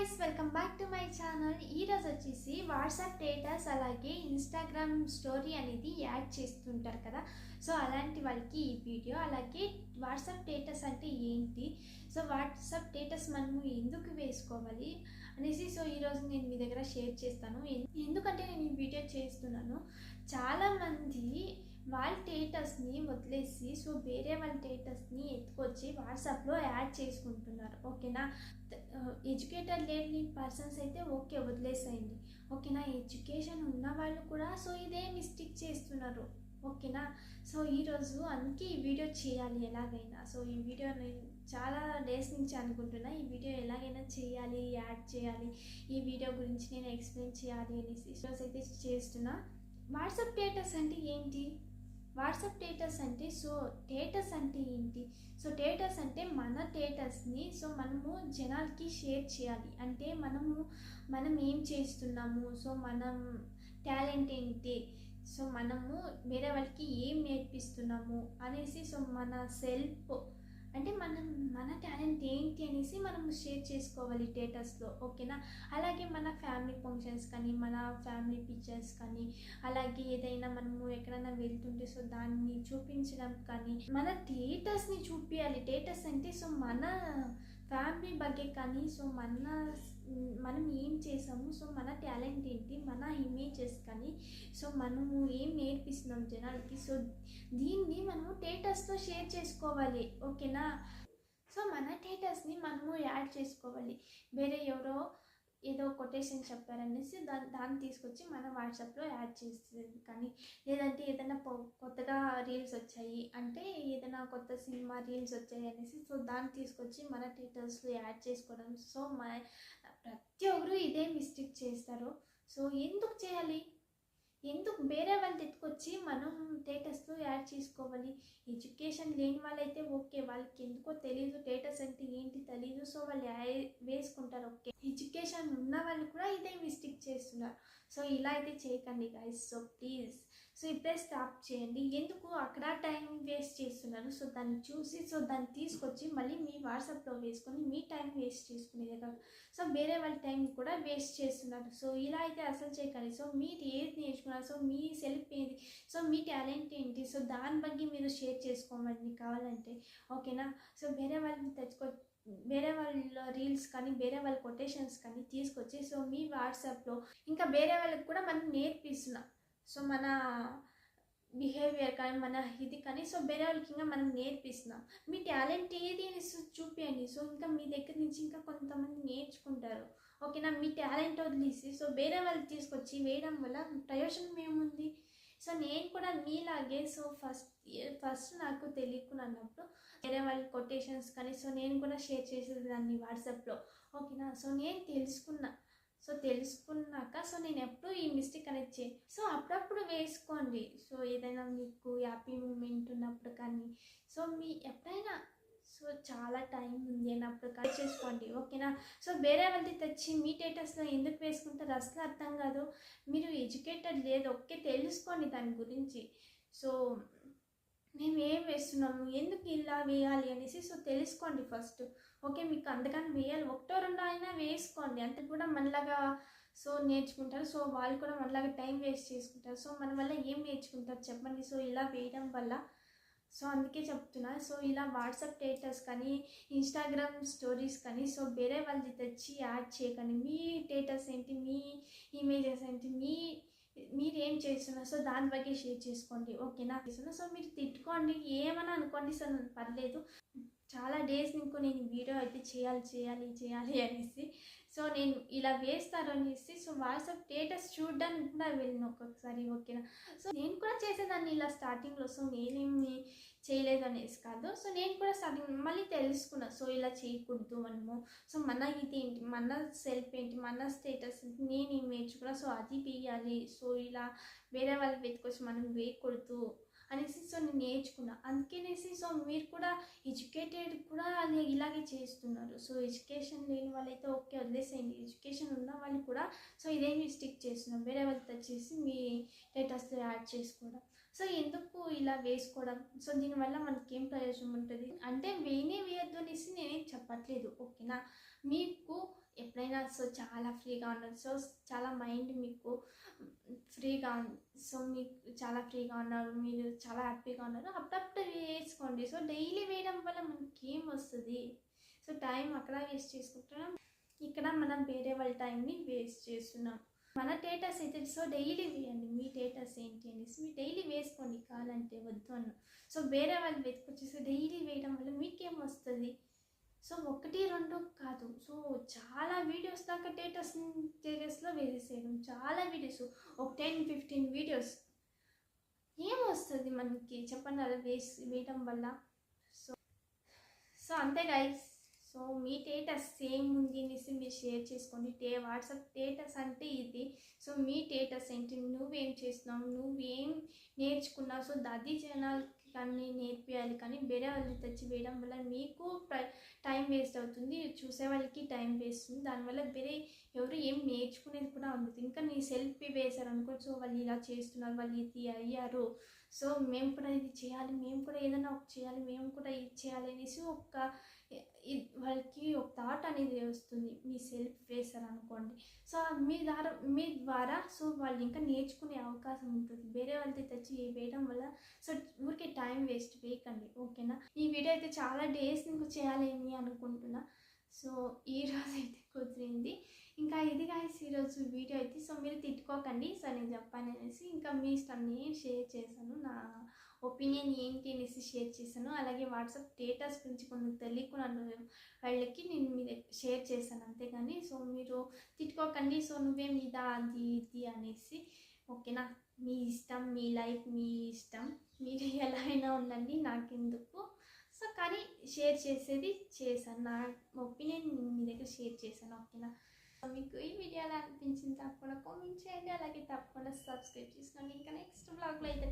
Guys, welcome back to my channel. ఈరోజు వచ్చేసి WhatsApp status అలాగే ఇన్స్టాగ్రామ్ స్టోరీ అనేది యాడ్ చేస్తుంటారు కదా. సో అలాంటి వాళ్ళకి ఈ వీడియో. అలాగే వాట్సాప్ స్టేటస్ అంటే ఏంటి, సో వాట్సాప్ స్టేటస్ మనము ఎందుకు వేసుకోవాలి అనేసి సో ఈరోజు నేను మీ దగ్గర షేర్ చేస్తాను. ఎందుకంటే నేను ఈ వీడియో చేస్తున్నాను, చాలామంది వాళ్ళ స్టేటస్ని వదిలేసి సో వేరే వాళ్ళ స్టేటస్ని ఎత్తుకొచ్చి వాట్సాప్లో యాడ్ చేసుకుంటున్నారు. ఓకేనా, ఎడ్యుకేటెడ్ లేని పర్సన్స్ అయితే ఓకే వదిలేసేయండి. ఓకేనా, ఎడ్యుకేషన్ ఉన్న వాళ్ళు కూడా సో ఇదే మిస్టేక్ చేస్తున్నారు. ఓకేనా, సో ఈరోజు అందుకే ఈ వీడియో చేయాలి ఎలాగైనా. సో ఈ వీడియో నేను చాలా డేస్ నుంచి అనుకుంటున్నా, ఈ వీడియో ఎలాగైనా చేయాలి, యాడ్ చేయాలి, ఈ వీడియో గురించి నేను ఎక్స్ప్లెయిన్ చేయాలి అనేసి ఈరోజు అయితే చేస్తున్నా. వాట్సాప్ స్టేటస్ అంటే ఏంటి, వాట్సాప్ స్టేటస్ అంటే సో స్టేటస్ అంటే ఏంటి, సో స్టేటస్ అంటే మన స్టేటస్ని సో మనము జనాలకి షేర్ చేయాలి. అంటే మనం ఏం చేస్తున్నాము, సో మనం టాలెంట్ ఏంటి, సో మనము వేరే వాళ్ళకి ఏం నేర్పిస్తున్నాము అనేసి సో మన సెల్ఫ్ అంటే మన టాలెంట్ ఏంటి అనేసి మనం షేర్ చేసుకోవాలి స్టేటస్లో. ఓకేనా, అలాగే మన ఫ్యామిలీ ఫంక్షన్స్ కానీ, మన ఫ్యామిలీ పిక్చర్స్ కానీ, అలాగే ఏదైనా మనము ఎక్కడైనా వెళ్తుంటే సో దాన్ని చూపించడం కానీ, మన స్టేటస్ని చూపించాలి. స్టేటస్ అంటే సో మన ఫ్యామిలీ ಬಗ್ಗೆ కానీ, సో మనం ఏం చేసాము, సో మన టాలెంట్ ఏంటి, మన ఇమేజెస్ కానీ, సో మనము ఏం నేర్పిస్తున్నాం జనాలకి, సో దీన్ని మనము స్టేటస్తో షేర్ చేసుకోవాలి. ఓకేనా, సో మన స్టేటస్ని మనము యాడ్ చేసుకోవాలి. వేరే ఎవరో ఏదో కొటేషన్ చెప్పారనేసి దాన్ని తీసుకొచ్చి మన వాట్సాప్లో యాడ్ చేస్తుంది కానీ, లేదంటే ఏదైనా కొత్తగా రీల్స్ వచ్చాయి అంటే, ఏదైనా కొత్త సినిమా రీల్స్ వచ్చాయి అనేసి సో దాన్ని తీసుకొచ్చి మన స్టేటస్లో యాడ్ చేసుకోవడం. సో ప్రతి ఒక్కరు ఇదే మిస్టేక్ చేస్తారు. సో ఎందుకు చేయాలి, ఎందుకు వేరే వాళ్ళు ఎత్తుకొచ్చి మనం స్టేటస్లో యాడ్ చేసుకోవాలి. ఎడ్యుకేషన్ లేని వాళ్ళైతే ఓకే, వాళ్ళకి ఎందుకో తెలీదు స్టేటస్ అంటే ఏంటి తెలీదు, సో వాళ్ళు వేసుకుంటారు. ఓకే, ఎడ్యుకేషన్ ఉన్న వాళ్ళు కూడా ఇదే మిస్టేక్ చేస్తున్నారు. సో ఇలా అయితే చేయకండి గైస్. సో ప్లీజ్, సో ఇప్పుడే స్టాప్ చేయండి. ఎందుకు అక్కడ టైం వేస్ట్ చేస్తున్నారు, సో దాన్ని చూసి సో దాన్ని తీసుకొచ్చి మళ్ళీ మీ వాట్సాప్లో వేసుకొని మీ టైం వేస్ట్ చేసుకునేదే కాదు, సో వేరే వాళ్ళ టైం కూడా వేస్ట్ చేస్తున్నారు. సో ఇలా అయితే అసలు చేయకండి. సో మీరు ఏది నేర్చుకున్నారు, సో మీ సెల్ఫ్ ఏది, సో మీ టాలెంట్ ఏంటి, సో దాని ಬಗ್ಗೆ మీరు షేర్ చేసుకోమని కావాలంటే. ఓకేనా, సో వేరే వాళ్ళని వేరే వాళ్ళ రీల్స్ కానీ, వేరే వాళ్ళ కొటేషన్స్ కానీ తీసుకొచ్చి సో మీ వాట్సాప్లో ఇంకా వేరే వాళ్ళకి కూడా మనం నేర్పిస్తున్నాం. సో మన బిహేవియర్ కానీ, మన ఇది కానీ, సో వేరే వాళ్ళకి ఇంకా మనం నేర్పిస్తున్నాం. మీ టాలెంట్ ఏది అని చూపించండి. సో ఇంకా మీ దగ్గర నుంచి ఇంకా కొంతమంది నేర్చుకుంటారు. ఓకేనా, మీ టాలెంట్ వదిలేసి సో వేరే వాళ్ళు తీసుకొచ్చి వేయడం వల్ల ప్రయోజనం ఏముంది. సో నేను కూడా మీలాగే సో ఫస్ట్ నాకు తెలియకున్నప్పుడు వేరే వాళ్ళ కొటేషన్స్ కానీ సో నేను కూడా షేర్ చేసేదాన్ని వాట్సాప్లో. ఓకేనా, సో నేను తెలుసుకున్నాక సో నేను ఎప్పుడు ఈ మిస్టేక్ అనేది సో అప్పుడప్పుడు వేసుకోండి. సో ఏదైనా మీకు హ్యాపీ మూమెంట్ ఉన్నప్పుడు కానీ, సో మీ ఎప్పుడైనా సో చాలా టైం ఉంది అన్నప్పుడు కట్ చేసుకోండి. ఓకేనా, సో వేరే వాళ్ళది తెచ్చి మీ స్టేటస్లో ఎందుకు వేసుకుంటారు అసలు అర్థం కాదు. మీరు ఎడ్యుకేటెడ్ లేదు, ఓకే తెలుసుకోండి దాని గురించి. సో మేము ఏం వేస్తున్నాము, ఎందుకు ఇలా వేయాలి అనేసి సో తెలుసుకోండి ఫస్ట్. ఓకే, మీకు అందుకని వేయాలి, ఒకటో రెండో అయినా వేసుకోండి. అంతే కూడా మనలాగా సో నేర్చుకుంటారు. సో వాళ్ళు కూడా మనలాగా టైం వేస్ట్ చేసుకుంటారు. సో మన వల్ల ఏం నేర్చుకుంటారు చెప్పండి. సో ఇలా వేయడం వల్ల సో అందుకే చెప్తున్నా. సో ఇలా వాట్సాప్ స్టేటస్ కానీ, ఇన్స్టాగ్రామ్ స్టోరీస్ కానీ సో వేరే వాళ్ళది తెచ్చి యాడ్ చేయకండి. మీ స్టేటస్ ఏంటి, మీ ఇమేజెస్ ఏంటి, మీరు ఏం చేస్తున్నారు సో దాని ಬಗ್ಗೆ షేర్ చేసుకోండి. ఓకేనా, సో మీరు తిట్టుకోండి, ఏమన్నా అనుకోండి, సో పర్లేదు. చాలా డేస్ నుంచి నేను వీడియో అయితే చేయాలి అనేసి సో నేను ఇలా వేస్తారు అనేసి సో వాట్సాప్ స్టేటస్ చూడడానికి కూడా వెళ్ళిన ఒక్కొక్కసారి. ఓకేనా, సో నేను కూడా చేసేదాన్ని ఇలా స్టార్టింగ్లో. సో నేనేమి చేయలేదు అనేసి కాదు, సో నేను కూడా స్టార్టింగ్ మళ్ళీ తెలుసుకున్నా. సో ఇలా చేయకూడదు మనము, సో మన ఇది ఏంటి, మన సెల్ఫ్ ఏంటి, మన స్టేటస్ ఏంటి, నేను ఏం నేర్చుకున్నా సో అది వేయాలి. సో ఇలా వేరే వాళ్ళు వెతుకొచ్చి మనం వేయకూడదు అనేసి సో నేను నేర్చుకున్నా. అందుకనేసి సో మీరు కూడా ఎడ్యుకేటెడ్ కూడా అది ఇలాగే చేస్తున్నారు. సో ఎడ్యుకేషన్ లేని వాళ్ళైతే ఓకే వదిలేసేయండి. ఎడ్యుకేషన్ ఉన్న వాళ్ళు కూడా సో ఇదే మిస్టేక్ చేస్తున్నారు, వేరే వాళ్ళతో వచ్చేసి మీ స్టేటస్లో యాడ్ చేసుకోవడం. సో ఎందుకు ఇలా వేసుకోవడం, సో దీనివల్ల మనకి ఏం ప్రయోజనం ఉంటుంది అంటే వేయద్దు అనేసి నేనేం చెప్పట్లేదు. ఓకేనా, మీకు ఎప్పుడైనా ఎవరైనా సో చాలా ఫ్రీగా ఉన్నారు, సో చాలా మైండ్ మీకు ఫ్రీగా సో మీకు చాలా ఫ్రీగా ఉన్నారు, మీరు చాలా హ్యాపీగా ఉన్నారు, అప్పుడప్పుడు వేసుకోండి. సో డైలీ వేయడం వల్ల మనకి ఏం వస్తుంది? సో టైం అక్కడ వేస్ట్ చేసుకుంటున్నాం, ఇక్కడ మనం వేరే వాళ్ళ టైంని వేస్ట్ చేస్తున్నాం. మన స్టేటస్ అయితే సో డైలీ వేయండి, మీ స్టేటస్ ఏంటి అనేసి మీరు డైలీ వేసుకోండి, కావాలంటే వద్దు అన్న. సో వేరే వాళ్ళు వెతుకొచ్చేసి డైలీ వేయడం వల్ల మీకేం వస్తుంది? సో 1-2 కాదు, సో చాలా వీడియోస్ దాకా స్టేటస్లో వేసేసేయడం, చాలా వీడియోస్, ఒక 10-15 వీడియోస్ ఏం వస్తుంది మనకి చెప్పండి అలా వేయడం వల్ల? సో అంతే గైస్. సో మీ స్టేటస్ సేమ్ ఉంది అనేసి మీరు షేర్ చేసుకోండి. వాట్సాప్ స్టేటస్ అంటే ఇది. సో మీ స్టేటస్ ఏంటి, నువ్వేం చేస్తున్నావు, నువ్వేం నేర్చుకున్నావు, సో అది జనాలకి కానీ నేర్పియాలి. కానీ వేరే వాళ్ళు తెచ్చి వేయడం వల్ల మీకు టైం వేస్ట్ అవుతుంది, చూసే వాళ్ళకి టైం వేస్ట్ ఉంది, దానివల్ల వేరే ఎవరు ఏం నేర్చుకునేది కూడా ఉండదు. ఇంకా నీ సెల్ఫీ వేశారు అనుకో, సో వాళ్ళు ఇలా చేస్తున్నారు, వాళ్ళు ఇది అయ్యారు, సో మేము కూడా ఇది చేయాలి, మేము కూడా ఏదైనా ఒక చేయాలి, మేము కూడా ఇది చేయాలి అనేసి వాళ్ళకి ఒక థాట్ అనేది వస్తుంది. మీ సెల్ఫ్ వేశారు అనుకోండి, సో మీ ద్వారా సో వాళ్ళు ఇంకా నేర్చుకునే అవకాశం ఉంటుంది. వేరే వాళ్ళకి తెచ్చి వేయడం వల్ల సో ఊరికే టైం వేస్ట్ వేయకండి, ఓకేనా? ఈ వీడియో అయితే చాలా డేస్ నుంచి చేయాలని అనుకుంటున్నా, సో ఈరోజు అయితే కుదిరింది. ఇంకా ఇది గాయ్స్ ఈరోజు వీడియో అయితే. సో మీరు తిట్టుకోకండి, సో నేను చెప్పాను అనేసి, ఇంకా మీ ఇష్టం, నేను షేర్ చేశాను, నా ఒపీనియన్ ఏంటి అనేసి షేర్ చేశాను. అలాగే వాట్సాప్ స్టేటస్ గురించి కొన్ని తెలియకుండా వాళ్ళకి నేను మీరు షేర్ చేశాను, అంతేగాని సో మీరు తిట్టుకోకండి. సో నువ్వేం ఇదా అది ఇది అనేసి, ఓకేనా? మీ ఇష్టం, మీ లైఫ్ మీ ఇష్టం, మీరు ఎలా అయినా ఉండండి, నాకెందుకు. సో కానీ షేర్ చేసేది చేశాను, నా ఒపీనియన్ మీ దగ్గర షేర్ చేశాను, ఓకేనా? మీకు ఈ వీడియో ఎలా అనిపించింది తప్పకుండా కామెంట్ చేయండి, అలాగే తప్పకుండా సబ్స్క్రైబ్ చేసుకోండి. ఇంకా నెక్స్ట్ బ్లాగ్లో అయితే